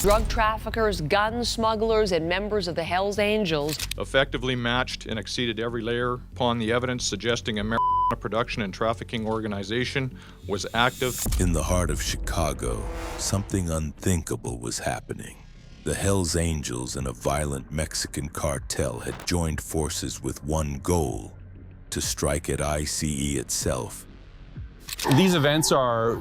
drug traffickers, gun smugglers, and members of the Hells Angels effectively matched and exceeded every layer upon the evidence suggesting a marijuana production and trafficking organization was active. In the heart of Chicago, something unthinkable was happening. The Hells Angels and a violent Mexican cartel had joined forces with one goal: to strike at ICE itself. These events are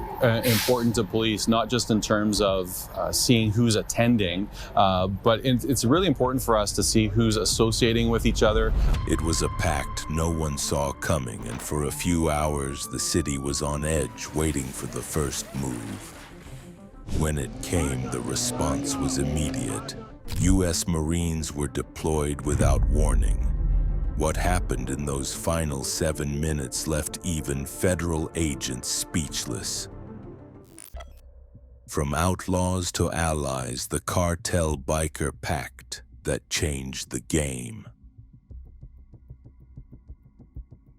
important to police, not just in terms of seeing who's attending, but it's really important for us to see who's associating with each other. It was a pact no one saw coming, and for a few hours the city was on edge, waiting for the first move. When it came, the response was immediate. U.S. Marines were deployed without warning. What happened in those final 7 minutes left even federal agents speechless. From outlaws to allies, the cartel-biker pact that changed the game.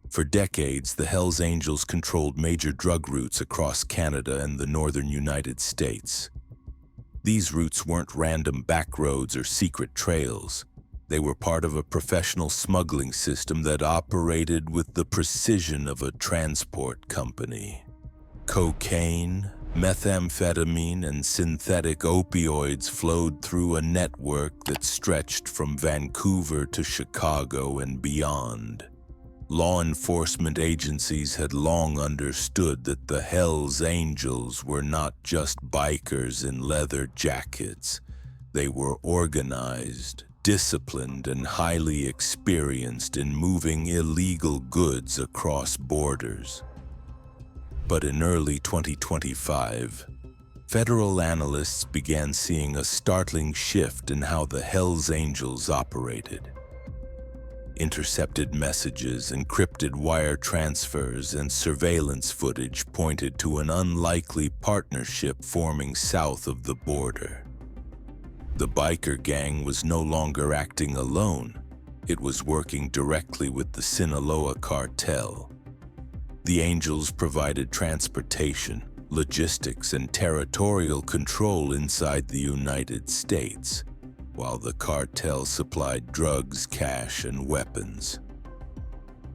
For decades, the Hells Angels controlled major drug routes across Canada and the northern United States. These routes weren't random back roads or secret trails. They were part of a professional smuggling system that operated with the precision of a transport company. Cocaine, methamphetamine, and synthetic opioids flowed through a network that stretched from Vancouver to Chicago and beyond. Law enforcement agencies had long understood that the Hells Angels were not just bikers in leather jackets. They were organized, disciplined, and highly experienced in moving illegal goods across borders. But in early 2025, federal analysts began seeing a startling shift in how the Hells Angels operated. Intercepted messages, encrypted wire transfers, and surveillance footage pointed to an unlikely partnership forming south of the border. The biker gang was no longer acting alone. It was working directly with the Sinaloa cartel. The Angels provided transportation, logistics, and territorial control inside the United States, while the cartel supplied drugs, cash, and weapons.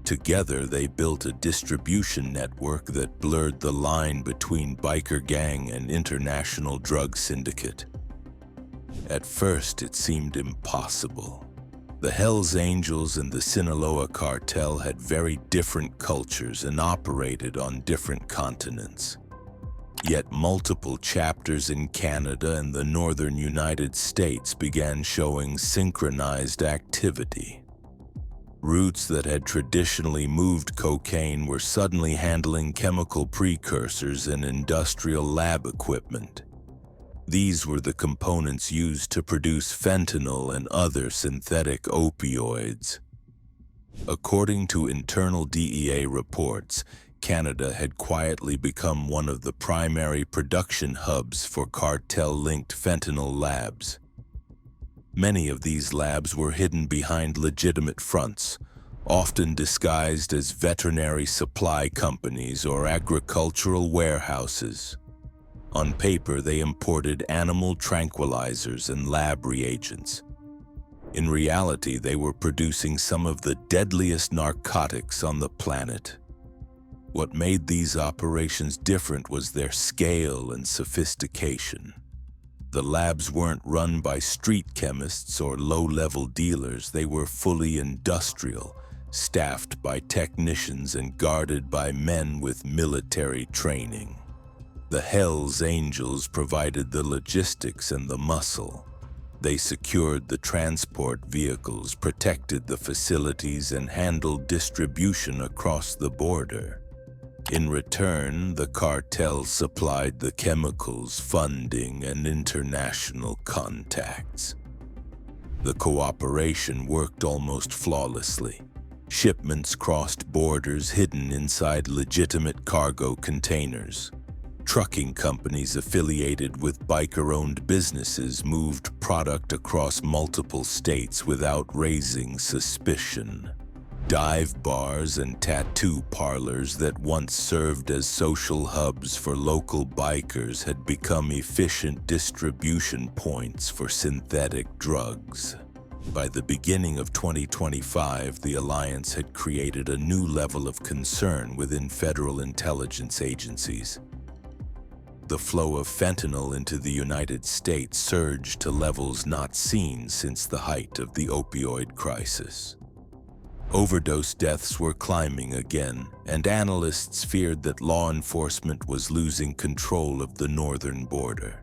Together, they built a distribution network that blurred the line between biker gang and international drug syndicate. At first, it seemed impossible. The Hells Angels and the Sinaloa cartel had very different cultures and operated on different continents. Yet multiple chapters in Canada and the northern United States began showing synchronized activity. Routes that had traditionally moved cocaine were suddenly handling chemical precursors and industrial lab equipment. These were the components used to produce fentanyl and other synthetic opioids. According to internal DEA reports, Canada had quietly become one of the primary production hubs for cartel-linked fentanyl labs. Many of these labs were hidden behind legitimate fronts, often disguised as veterinary supply companies or agricultural warehouses. On paper, they imported animal tranquilizers and lab reagents. In reality, they were producing some of the deadliest narcotics on the planet. What made these operations different was their scale and sophistication. The labs weren't run by street chemists or low-level dealers. They were fully industrial, staffed by technicians and guarded by men with military training. The Hells Angels provided the logistics and the muscle. They secured the transport vehicles, protected the facilities, and handled distribution across the border. In return, the cartel supplied the chemicals, funding, and international contacts. The cooperation worked almost flawlessly. Shipments crossed borders hidden inside legitimate cargo containers. Trucking companies affiliated with biker-owned businesses moved product across multiple states without raising suspicion. Dive bars and tattoo parlors that once served as social hubs for local bikers had become efficient distribution points for synthetic drugs. By the beginning of 2025, the alliance had created a new level of concern within federal intelligence agencies. The flow of fentanyl into the United States surged to levels not seen since the height of the opioid crisis. Overdose deaths were climbing again, and analysts feared that law enforcement was losing control of the northern border.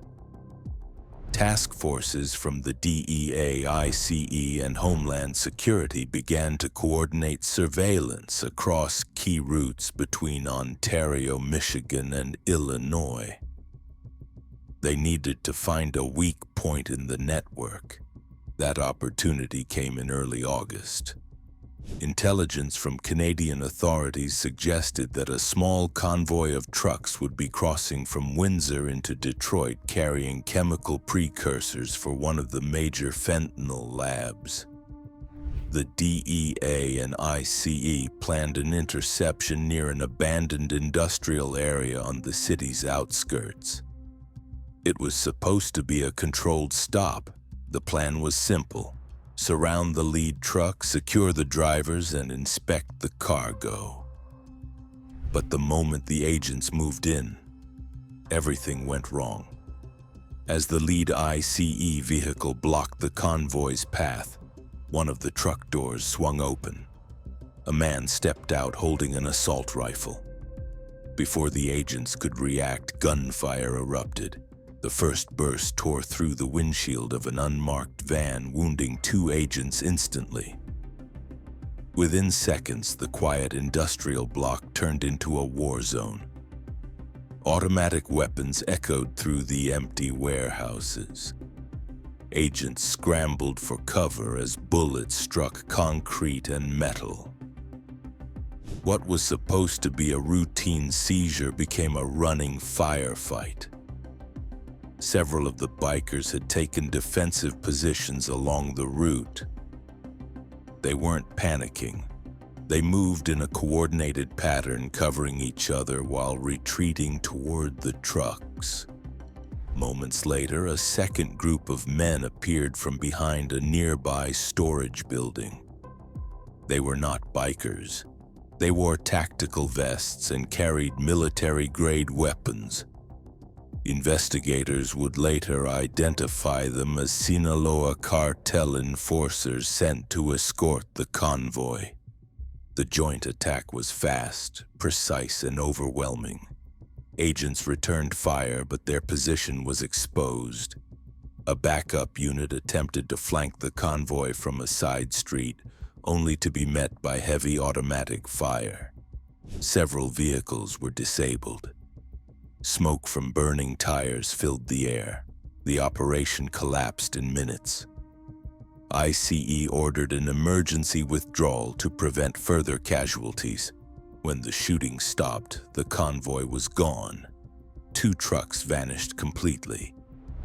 Task forces from the DEA, ICE, and Homeland Security began to coordinate surveillance across key routes between Ontario, Michigan, and Illinois. They needed to find a weak point in the network. That opportunity came in early August. Intelligence from Canadian authorities suggested that a small convoy of trucks would be crossing from Windsor into Detroit carrying chemical precursors for one of the major fentanyl labs. The DEA and ICE planned an interception near an abandoned industrial area on the city's outskirts. It was supposed to be a controlled stop. The plan was simple. Surround the lead truck, secure the drivers, and inspect the cargo. But the moment the agents moved in, everything went wrong. As the lead ICE vehicle blocked the convoy's path, one of the truck doors swung open. A man stepped out holding an assault rifle. Before the agents could react, gunfire erupted. The first burst tore through the windshield of an unmarked van, wounding 2 agents instantly. Within seconds, the quiet industrial block turned into a war zone. Automatic weapons echoed through the empty warehouses. Agents scrambled for cover as bullets struck concrete and metal. What was supposed to be a routine seizure became a running firefight. Several of the bikers had taken defensive positions along the route. They weren't panicking. They moved in a coordinated pattern, covering each other while retreating toward the trucks. Moments later, a second group of men appeared from behind a nearby storage building. They were not bikers. They wore tactical vests and carried military-grade weapons. Investigators would later identify them as Sinaloa cartel enforcers sent to escort the convoy. The joint attack was fast, precise, and overwhelming. Agents returned fire, but their position was exposed. A backup unit attempted to flank the convoy from a side street, only to be met by heavy automatic fire. Several vehicles were disabled. Smoke from burning tires filled the air. The operation collapsed in minutes. ICE ordered an emergency withdrawal to prevent further casualties. When the shooting stopped, the convoy was gone. 2 trucks vanished completely.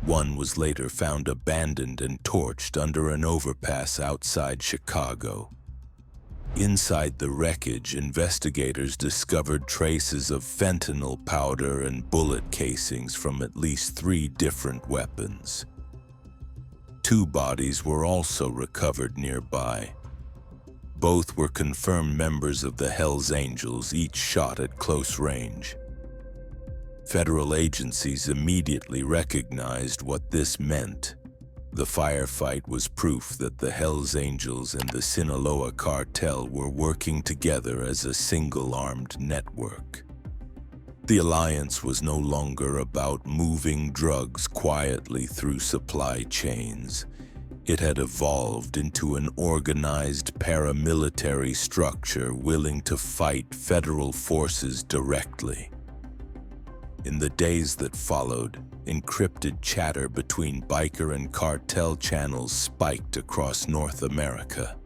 One was later found abandoned and torched under an overpass outside Chicago. Inside the wreckage, investigators discovered traces of fentanyl powder and bullet casings from at least 3 different weapons. 2 bodies were also recovered nearby. Both were confirmed members of the Hells Angels, each shot at close range. Federal agencies immediately recognized what this meant. The firefight was proof that the Hells Angels and the Sinaloa cartel were working together as a single-armed network. The alliance was no longer about moving drugs quietly through supply chains. It had evolved into an organized paramilitary structure willing to fight federal forces directly. In the days that followed, encrypted chatter between biker and cartel channels spiked across North America.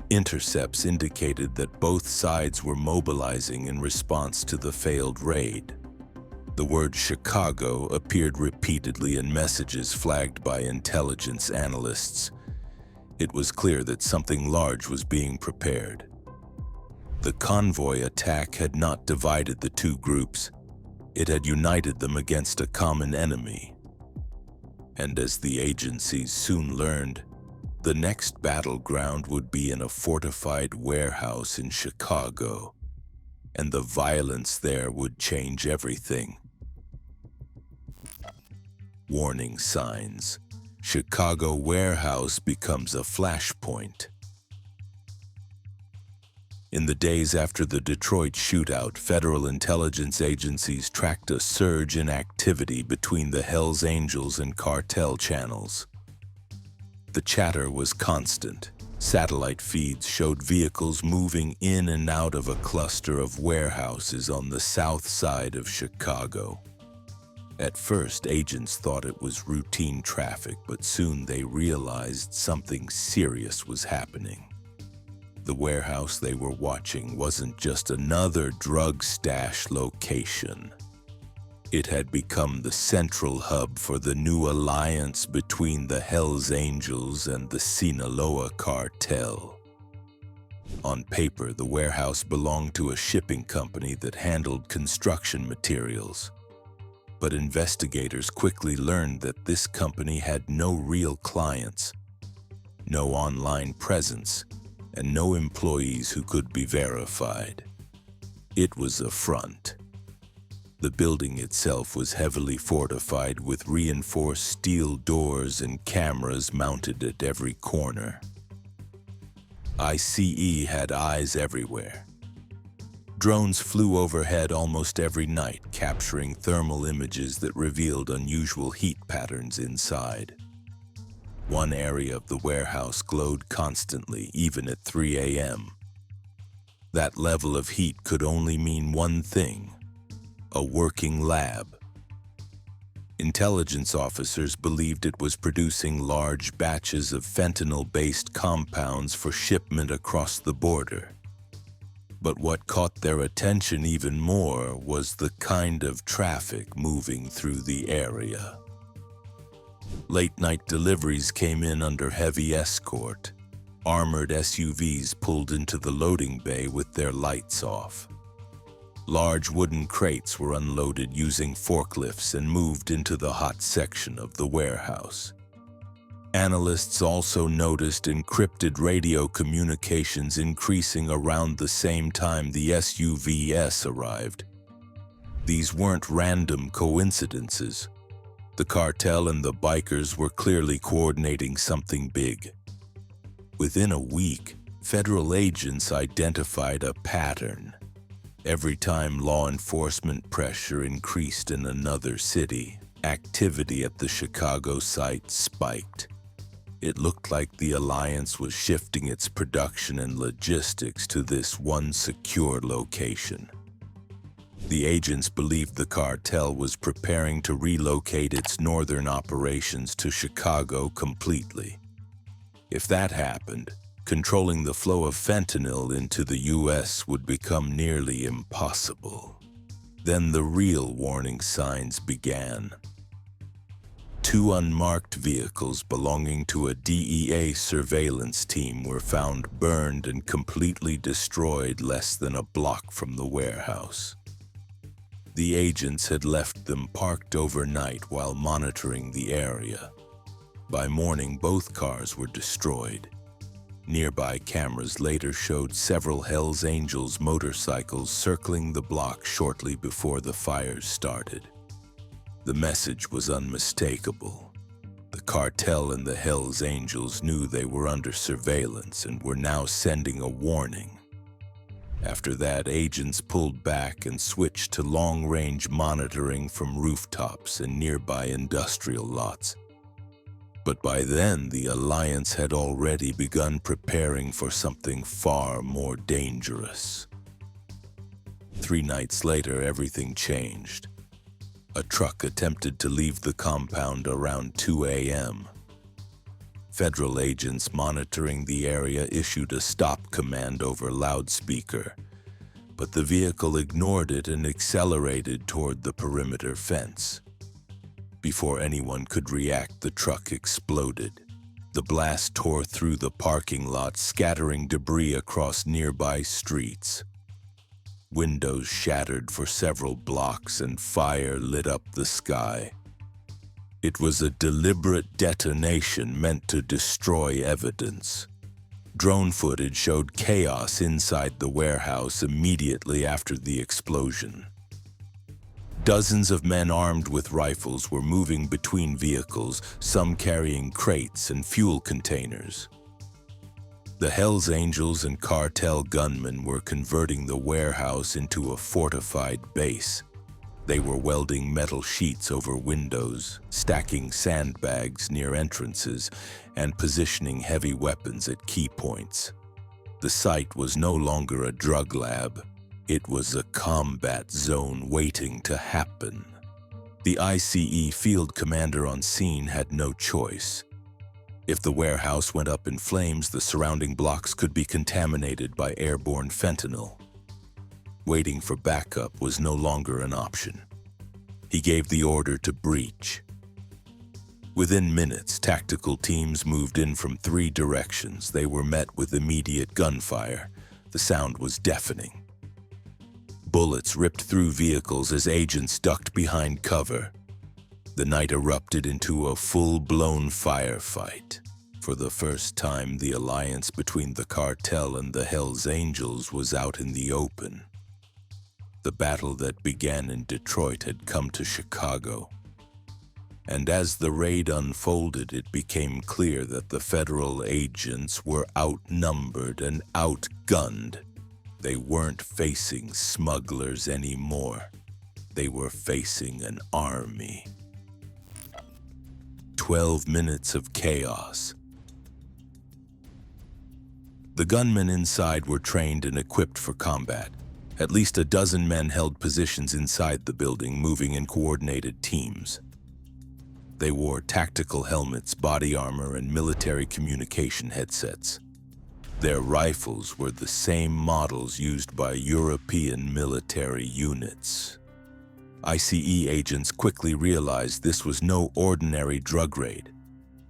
Intercepts indicated that both sides were mobilizing in response to the failed raid. The word Chicago appeared repeatedly in messages flagged by intelligence analysts. It was clear that something large was being prepared. The Convoy attack had not divided the two groups. It had united them against a common enemy. And as the agencies soon learned, the next battleground would be in a fortified warehouse in Chicago, and the violence there would change everything. Warning signs. Chicago warehouse becomes a flashpoint. In the days after the Detroit shootout, federal intelligence agencies tracked a surge in activity between the Hells Angels and cartel channels. The chatter was constant. Satellite feeds showed vehicles moving in and out of a cluster of warehouses on the south side of Chicago. At first, agents thought it was routine traffic, but soon they realized something serious was happening. The warehouse they were watching wasn't just another drug stash location. It had become the central hub for the new alliance between the Hells Angels and the Sinaloa cartel. On paper, the warehouse belonged to a shipping company that handled construction materials. But investigators quickly learned that this company had no real clients, no online presence, and no employees who could be verified. It was a front. The building itself was heavily fortified with reinforced steel doors and cameras mounted at every corner. ICE had eyes everywhere. Drones flew overhead almost every night, capturing thermal images that revealed unusual heat patterns inside. One area of the warehouse glowed constantly, even at 3 a.m. That level of heat could only mean one thing: a working lab. Intelligence officers believed it was producing large batches of fentanyl-based compounds for shipment across the border. But what caught their attention even more was the kind of traffic moving through the area. Late-night deliveries came in under heavy escort. Armored SUVs pulled into the loading bay with their lights off. Large wooden crates were unloaded using forklifts and moved into the hot section of the warehouse. Analysts also noticed encrypted radio communications increasing around the same time the SUVs arrived. These weren't random coincidences. The cartel and the bikers were clearly coordinating something big. Within a week, federal agents identified a pattern. Every time law enforcement pressure increased in another city, activity at the Chicago site spiked. It looked like the alliance was shifting its production and logistics to this one secure location. The agents believed the cartel was preparing to relocate its northern operations to Chicago completely. If that happened, controlling the flow of fentanyl into the U.S. would become nearly impossible. Then the real warning signs began. 2 unmarked vehicles belonging to a DEA surveillance team were found burned and completely destroyed less than a block from the warehouse. The agents had left them parked overnight while monitoring the area. By morning, both cars were destroyed. Nearby cameras later showed several Hells Angels motorcycles circling the block shortly before the fires started. The message was unmistakable. The cartel and the Hells Angels knew they were under surveillance and were now sending a warning. After that, agents pulled back and switched to long-range monitoring from rooftops and nearby industrial lots. But by then, the alliance had already begun preparing for something far more dangerous. 3 nights later, everything changed. A truck attempted to leave the compound around 2 a.m. Federal agents monitoring the area issued a stop command over loudspeaker, but the vehicle ignored it and accelerated toward the perimeter fence. Before anyone could react, the truck exploded. The blast tore through the parking lot, scattering debris across nearby streets. Windows shattered for several blocks and fire lit up the sky. It was a deliberate detonation meant to destroy evidence. Drone footage showed chaos inside the warehouse immediately after the explosion. Dozens of men armed with rifles were moving between vehicles, some carrying crates and fuel containers. The Hells Angels and cartel gunmen were converting the warehouse into a fortified base. They were welding metal sheets over windows, stacking sandbags near entrances, and positioning heavy weapons at key points. The site was no longer a drug lab. It was a combat zone waiting to happen. The ICE field commander on scene had no choice. If the warehouse went up in flames, the surrounding blocks could be contaminated by airborne fentanyl. Waiting for backup was no longer an option. He gave the order to breach. Within minutes, tactical teams moved in from 3 directions. They were met with immediate gunfire. The sound was deafening. Bullets ripped through vehicles as agents ducked behind cover. The night erupted into a full-blown firefight. For the first time, the alliance between the cartel and the Hells Angels was out in the open. The battle that began in Detroit had come to Chicago. And as the raid unfolded, it became clear that the federal agents were outnumbered and outgunned. They weren't facing smugglers anymore. They were facing an army. 12 minutes of chaos. The gunmen inside were trained and equipped for combat. At least a dozen men held positions inside the building, moving in coordinated teams. They wore tactical helmets, body armor, and military communication headsets. Their rifles were the same models used by European military units. ICE agents quickly realized this was no ordinary drug raid.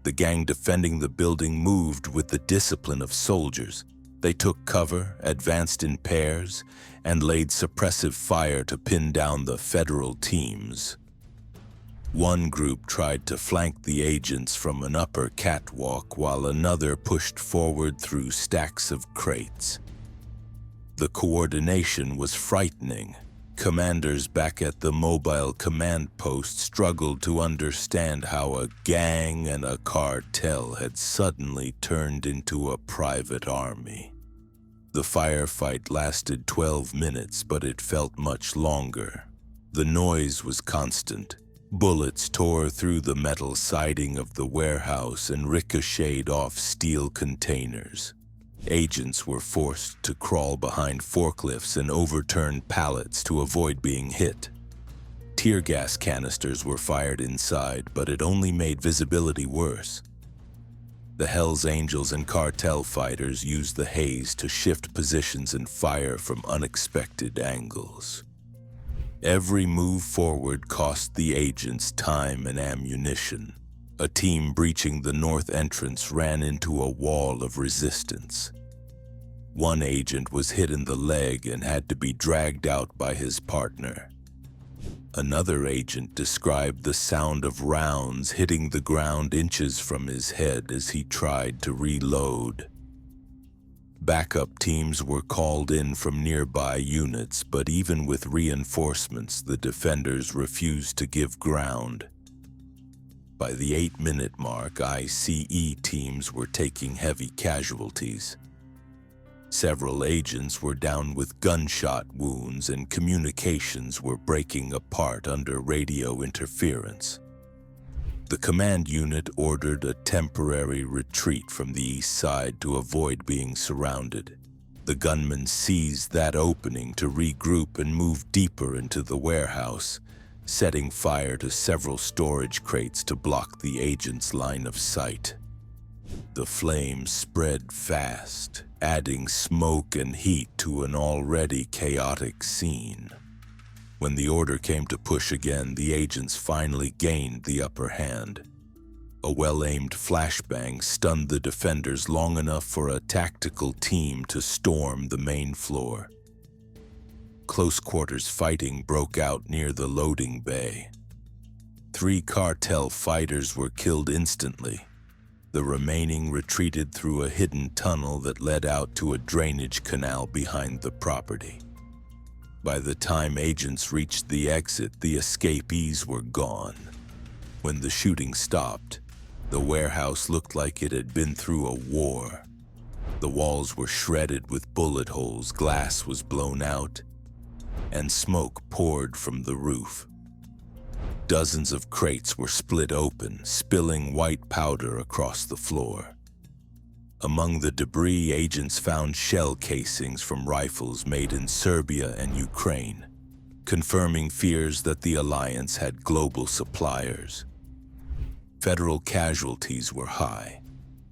The gang defending the building moved with the discipline of soldiers. They took cover, advanced in pairs, and laid suppressive fire to pin down the federal teams. One group tried to flank the agents from an upper catwalk while another pushed forward through stacks of crates. The coordination was frightening. Commanders back at the mobile command post struggled to understand how a gang and a cartel had suddenly turned into a private army. The firefight lasted 12 minutes, but it felt much longer. The noise was constant. Bullets tore through the metal siding of the warehouse and ricocheted off steel containers. Agents were forced to crawl behind forklifts and overturn pallets to avoid being hit. Tear gas canisters were fired inside, but it only made visibility worse. The Hells Angels and cartel fighters used the haze to shift positions and fire from unexpected angles. Every move forward cost the agents time and ammunition. A team breaching the north entrance ran into a wall of resistance. One agent was hit in the leg and had to be dragged out by his partner. Another agent described the sound of rounds hitting the ground inches from his head as he tried to reload. Backup teams were called in from nearby units, but even with reinforcements, the defenders refused to give ground. By the 8-minute mark, ICE teams were taking heavy casualties. Several agents were down with gunshot wounds and communications were breaking apart under radio interference. The command unit ordered a temporary retreat from the east side to avoid being surrounded. The gunmen seized that opening to regroup and move deeper into the warehouse, setting fire to several storage crates to block the agents' line of sight. The flames spread fast, adding smoke and heat to an already chaotic scene. When the order came to push again, the agents finally gained the upper hand. A well-aimed flashbang stunned the defenders long enough for a tactical team to storm the main floor. Close-quarters fighting broke out near the loading bay. 3 cartel fighters were killed instantly. The remaining retreated through a hidden tunnel that led out to a drainage canal behind the property. By the time agents reached the exit, the escapees were gone. When the shooting stopped, the warehouse looked like it had been through a war. The walls were shredded with bullet holes, glass was blown out, and smoke poured from the roof. Dozens of crates were split open, spilling white powder across the floor. Among the debris, agents found shell casings from rifles made in Serbia and Ukraine, confirming fears that the alliance had global suppliers. Federal casualties were high.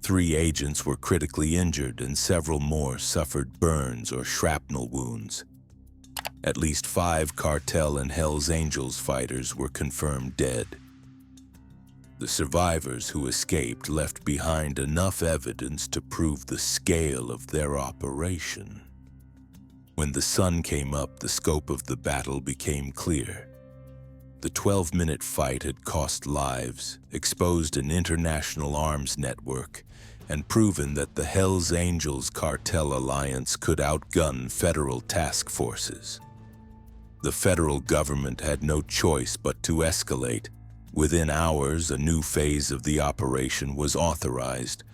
3 agents were critically injured and several more suffered burns or shrapnel wounds. At least 5 cartel and Hells Angels fighters were confirmed dead. The survivors who escaped left behind enough evidence to prove the scale of their operation. When the sun came up, the scope of the battle became clear. The 12-minute fight had cost lives, exposed an international arms network, and proven that the Hells Angels cartel alliance could outgun federal task forces. The federal government had no choice but to escalate. Within hours, a new phase of the operation was authorized.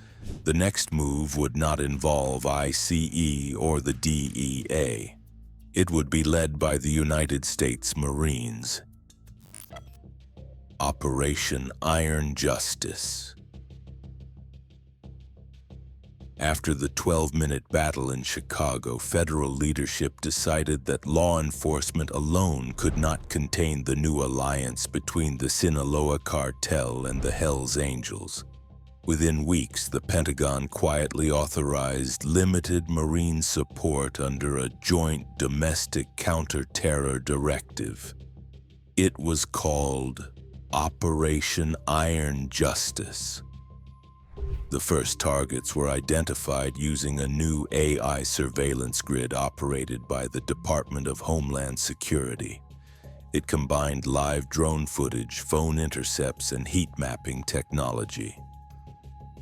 The next move would not involve ICE or the DEA. It would be led by the United States Marines. Operation Iron Justice. After the 12-minute battle in Chicago, federal leadership decided that law enforcement alone could not contain the new alliance between the Sinaloa cartel and the Hells Angels. Within weeks, the Pentagon quietly authorized limited Marine support under a joint domestic counter-terror directive. It was called Operation Iron Justice. The first targets were identified using a new AI surveillance grid operated by the Department of Homeland Security. It combined live drone footage, phone intercepts, and heat mapping technology.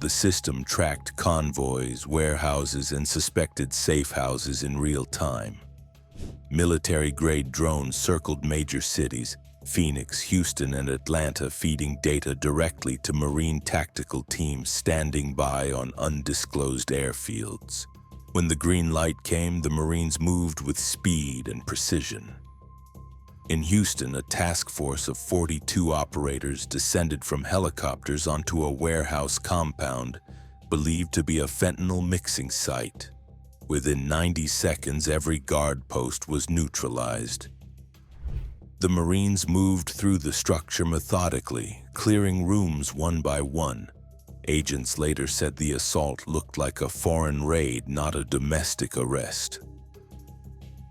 The system tracked convoys, warehouses, and suspected safe houses in real time. Military-grade drones circled major cities, Phoenix, Houston, and Atlanta, feeding data directly to Marine tactical teams standing by on undisclosed airfields. When the green light came, the Marines moved with speed and precision. In Houston, a task force of 42 operators descended from helicopters onto a warehouse compound believed to be a fentanyl mixing site. Within 90 seconds, every guard post was neutralized. The Marines moved through the structure methodically, clearing rooms one by one. Agents later said the assault looked like a foreign raid, not a domestic arrest.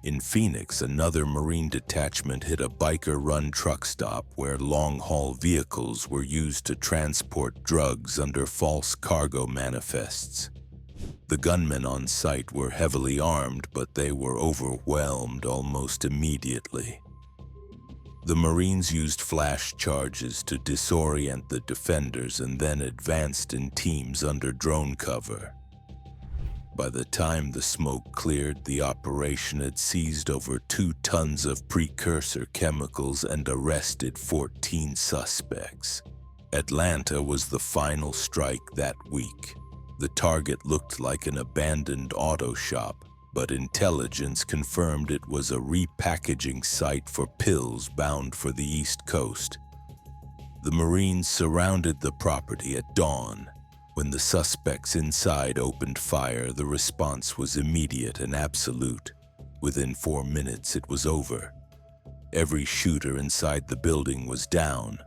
In Phoenix, another Marine detachment hit a biker-run truck stop where long-haul vehicles were used to transport drugs under false cargo manifests. The gunmen on site were heavily armed, but they were overwhelmed almost immediately. The Marines used flash charges to disorient the defenders and then advanced in teams under drone cover. By the time the smoke cleared, the operation had seized over 2 tons of precursor chemicals and arrested 14 suspects. Atlanta was the final strike that week. The target looked like an abandoned auto shop, but intelligence confirmed it was a repackaging site for pills bound for the East Coast. The Marines surrounded the property at dawn. When the suspects inside opened fire, the response was immediate and absolute. Within 4 minutes, it was over. Every shooter inside the building was down.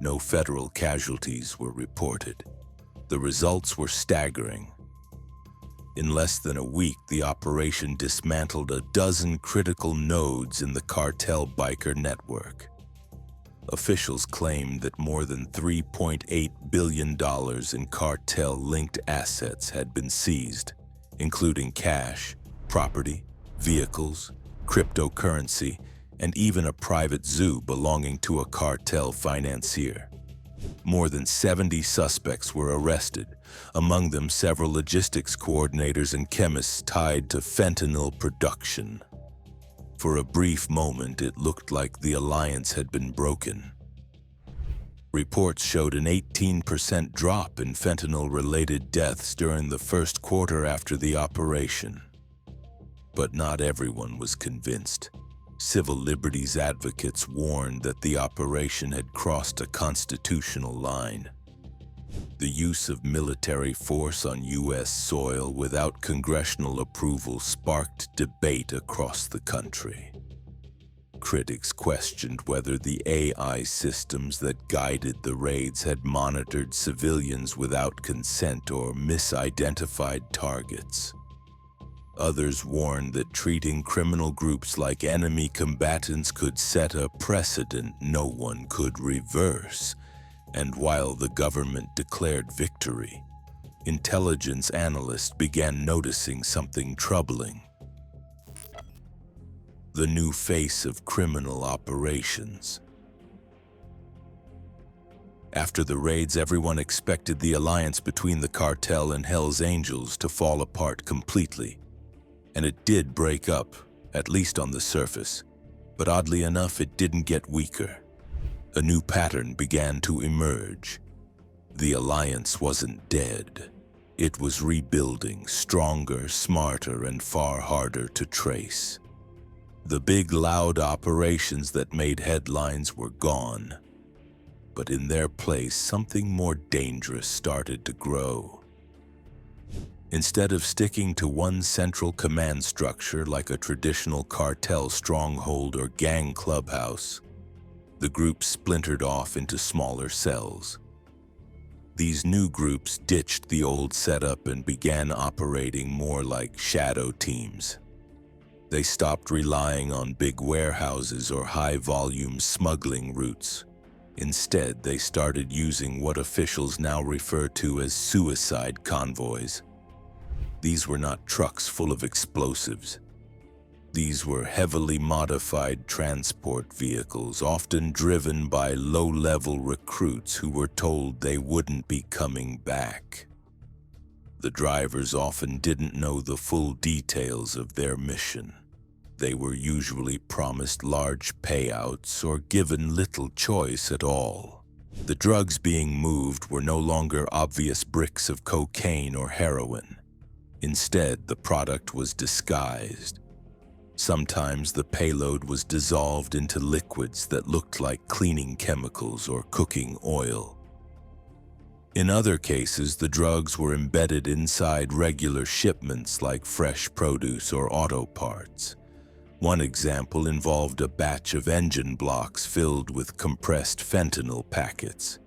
No federal casualties were reported. The results were staggering. In less than a week, the operation dismantled a dozen critical nodes in the cartel-biker network. officials claimed that more than $3.8 billion in cartel-linked assets had been seized, including cash, property, vehicles, cryptocurrency, and even a private zoo belonging to a cartel financier. More than 70 suspects were arrested, among them several logistics coordinators and chemists tied to fentanyl production. For a brief moment, it looked like the alliance had been broken. Reports showed an 18% drop in fentanyl-related deaths during the first quarter after the operation. But not everyone was convinced. Civil liberties advocates warned that the operation had crossed a constitutional line. The use of military force on U.S. soil without congressional approval sparked debate across the country. Critics questioned whether the AI systems that guided the raids had monitored civilians without consent or misidentified targets. Others warned that treating criminal groups like enemy combatants could set a precedent no one could reverse. And while the government declared victory, intelligence analysts began noticing something troubling. The new face of criminal operations. After the raids, everyone expected the alliance between the cartel and Hell's Angels to fall apart completely. And it did break up, at least on the surface. But oddly enough, it didn't get weaker. A new pattern began to emerge. The alliance wasn't dead. It was rebuilding, stronger, smarter, and far harder to trace. The big, loud operations that made headlines were gone. But in their place, something more dangerous started to grow. Instead of sticking to one central command structure like a traditional cartel stronghold or gang clubhouse, the group splintered off into smaller cells. These new groups ditched the old setup and began operating more like shadow teams. They stopped relying on big warehouses or high-volume smuggling routes. Instead, they started using what officials now refer to as suicide convoys. These were not trucks full of explosives. These were heavily modified transport vehicles, often driven by low-level recruits who were told they wouldn't be coming back. The drivers often didn't know the full details of their mission. They were usually promised large payouts or given little choice at all. The drugs being moved were no longer obvious bricks of cocaine or heroin. Instead, the product was disguised. Sometimes the payload was dissolved into liquids that looked like cleaning chemicals or cooking oil. In other cases, the drugs were embedded inside regular shipments like fresh produce or auto parts. One example involved a batch of engine blocks filled with compressed fentanyl packets.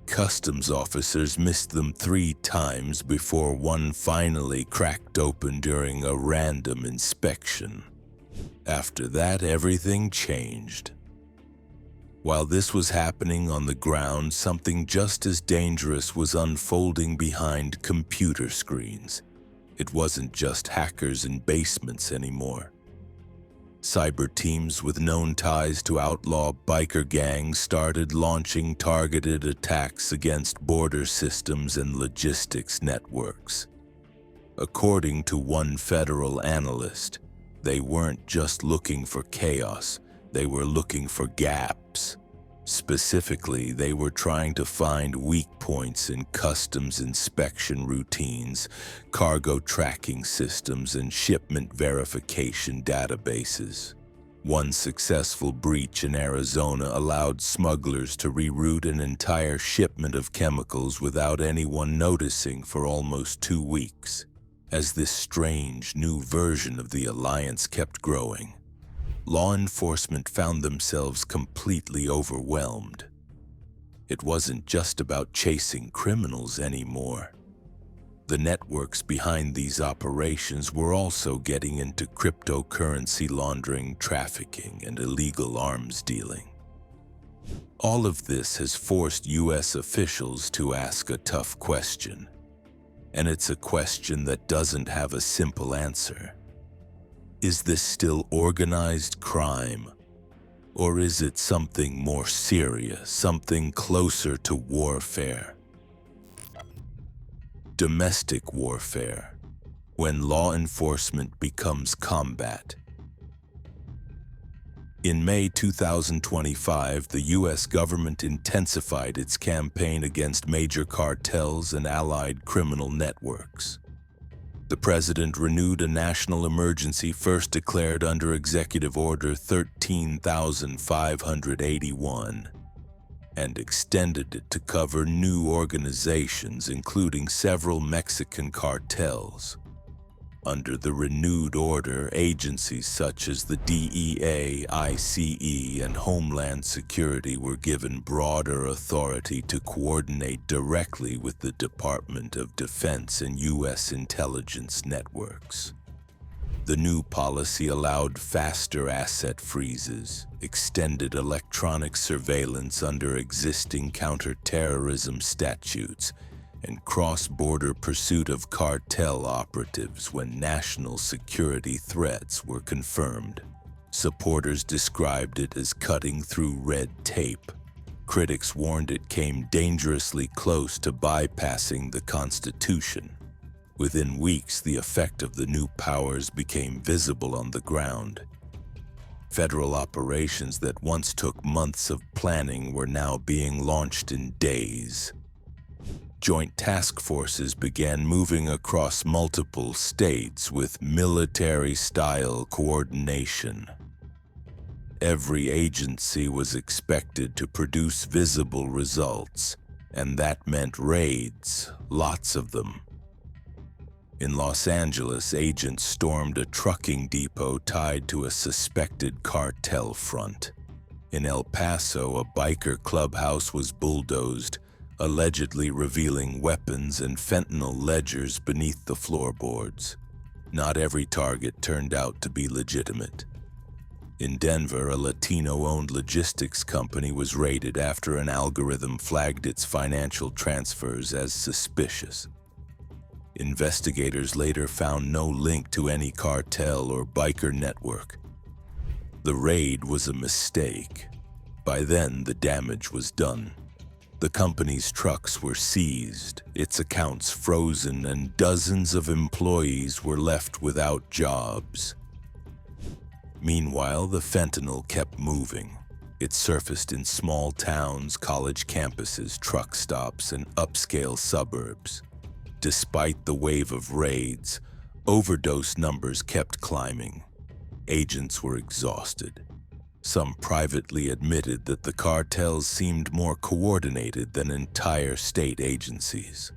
Customs officers missed them 3 times before one finally cracked open during a random inspection. After that, everything changed. While this was happening on the ground, something just as dangerous was unfolding behind computer screens. It wasn't just hackers in basements anymore. Cyber teams with known ties to outlaw biker gangs started launching targeted attacks against border systems and logistics networks. According to one federal analyst, they weren't just looking for chaos, they were looking for gaps. Specifically, they were trying to find weak points in customs inspection routines, cargo tracking systems, and shipment verification databases. One successful breach in Arizona allowed smugglers to reroute an entire shipment of chemicals without anyone noticing for almost 2 weeks. As this strange new version of the alliance kept growing, law enforcement found themselves completely overwhelmed. It wasn't just about chasing criminals anymore. The networks behind these operations were also getting into cryptocurrency laundering, trafficking, and illegal arms dealing. All of this has forced U.S. officials to ask a tough question. And it's a question that doesn't have a simple answer. Is this still organized crime? Or is it something more serious, something closer to warfare? Domestic warfare, when law enforcement becomes combat. In May 2025, the U.S. government intensified its campaign against major cartels and allied criminal networks. The president renewed a national emergency first declared under Executive Order 13,581 and extended it to cover new organizations, including several Mexican cartels. Under the renewed order, agencies such as the DEA, ICE, and Homeland Security were given broader authority to coordinate directly with the Department of Defense and U.S. intelligence networks. The new policy allowed faster asset freezes, extended electronic surveillance under existing counterterrorism statutes, and cross-border pursuit of cartel operatives when national security threats were confirmed. Supporters described it as cutting through red tape. Critics warned it came dangerously close to bypassing the Constitution. Within weeks, the effect of the new powers became visible on the ground. Federal operations that once took months of planning were now being launched in days. Joint task forces began moving across multiple states with military-style coordination. Every agency was expected to produce visible results, and that meant raids, lots of them. In Los Angeles, agents stormed a trucking depot tied to a suspected cartel front. In El Paso, a biker clubhouse was bulldozed, allegedly revealing weapons and fentanyl ledgers beneath the floorboards. Not every target turned out to be legitimate. In Denver, a Latino-owned logistics company was raided after an algorithm flagged its financial transfers as suspicious. Investigators later found no link to any cartel or biker network. The raid was a mistake. By then, the damage was done. The company's trucks were seized, its accounts frozen, and dozens of employees were left without jobs. Meanwhile, the fentanyl kept moving. It surfaced in small towns, college campuses, truck stops, and upscale suburbs. Despite the wave of raids, overdose numbers kept climbing. Agents were exhausted. Some privately admitted that the cartels seemed more coordinated than entire state agencies.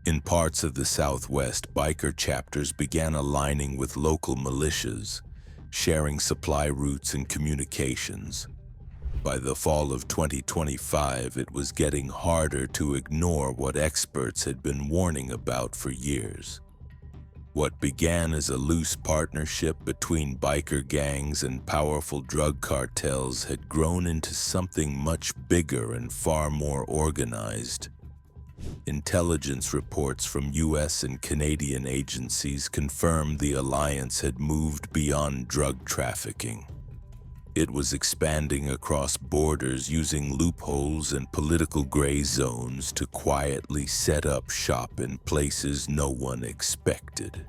In parts of the Southwest, biker chapters began aligning with local militias, sharing supply routes and communications. By the fall of 2025, it was getting harder to ignore what experts had been warning about for years. What began as a loose partnership between biker gangs and powerful drug cartels had grown into something much bigger and far more organized. Intelligence reports from U.S. and Canadian agencies confirmed the alliance had moved beyond drug trafficking. It was expanding across borders using loopholes and political gray zones to quietly set up shop in places no one expected.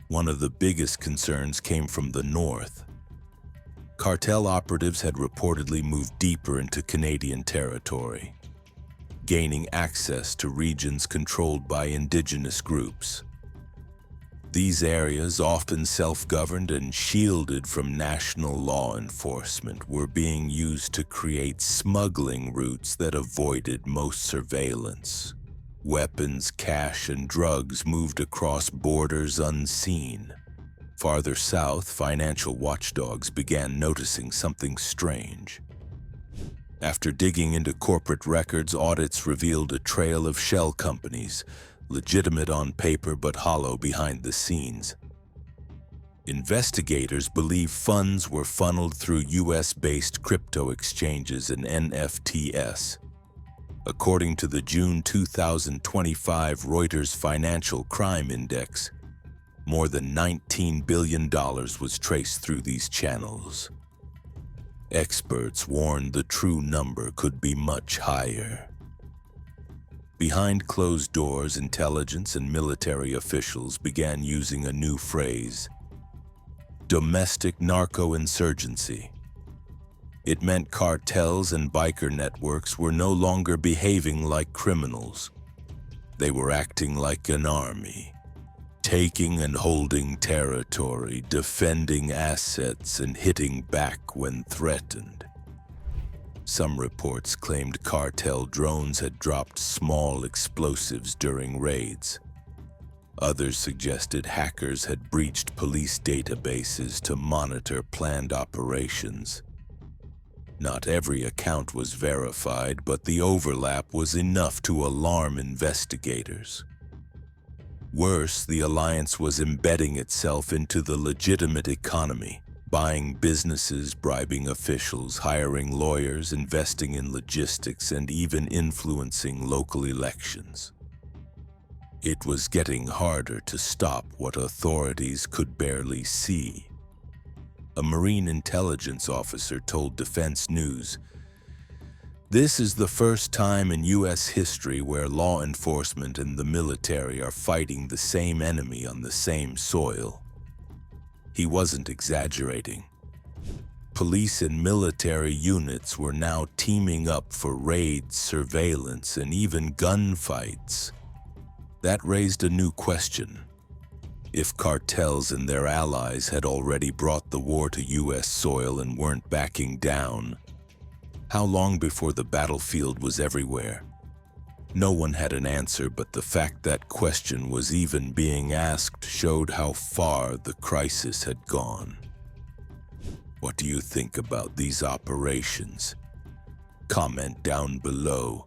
One of the biggest concerns came from the north. Cartel operatives had reportedly moved deeper into Canadian territory, gaining access to regions controlled by indigenous groups. These areas, often self-governed and shielded from national law enforcement, were being used to create smuggling routes that avoided most surveillance. Weapons, cash, and drugs moved across borders unseen. Farther south, financial watchdogs began noticing something strange. After digging into corporate records, audits revealed a trail of shell companies, legitimate on paper but hollow behind the scenes. Investigators believe funds were funneled through US-based crypto exchanges and NFTs. According to the June 2025 Reuters Financial Crime Index, more than $19 billion was traced through these channels. Experts warned the true number could be much higher. Behind closed doors, intelligence and military officials began using a new phrase: domestic narco-insurgency. It meant cartels and biker networks were no longer behaving like criminals. They were acting like an army, taking and holding territory, defending assets, and hitting back when threatened. Some reports claimed cartel drones had dropped small explosives during raids. Others suggested hackers had breached police databases to monitor planned operations. Not every account was verified, but the overlap was enough to alarm investigators. Worse, the alliance was embedding itself into the legitimate economy, buying businesses, bribing officials, hiring lawyers, investing in logistics, and even influencing local elections. It was getting harder to stop what authorities could barely see. A Marine intelligence officer told Defense News, "This is the first time in U.S. history where law enforcement and the military are fighting the same enemy on the same soil." He wasn't exaggerating. Police and military units were now teaming up for raids, surveillance, and even gunfights. That raised a new question. If cartels and their allies had already brought the war to U.S. soil and weren't backing down, how long before the battlefield was everywhere? No one had an answer, but the fact that question was even being asked showed how far the crisis had gone. What do you think about these operations? Comment down below.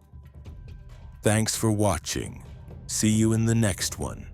Thanks for watching. See you in the next one.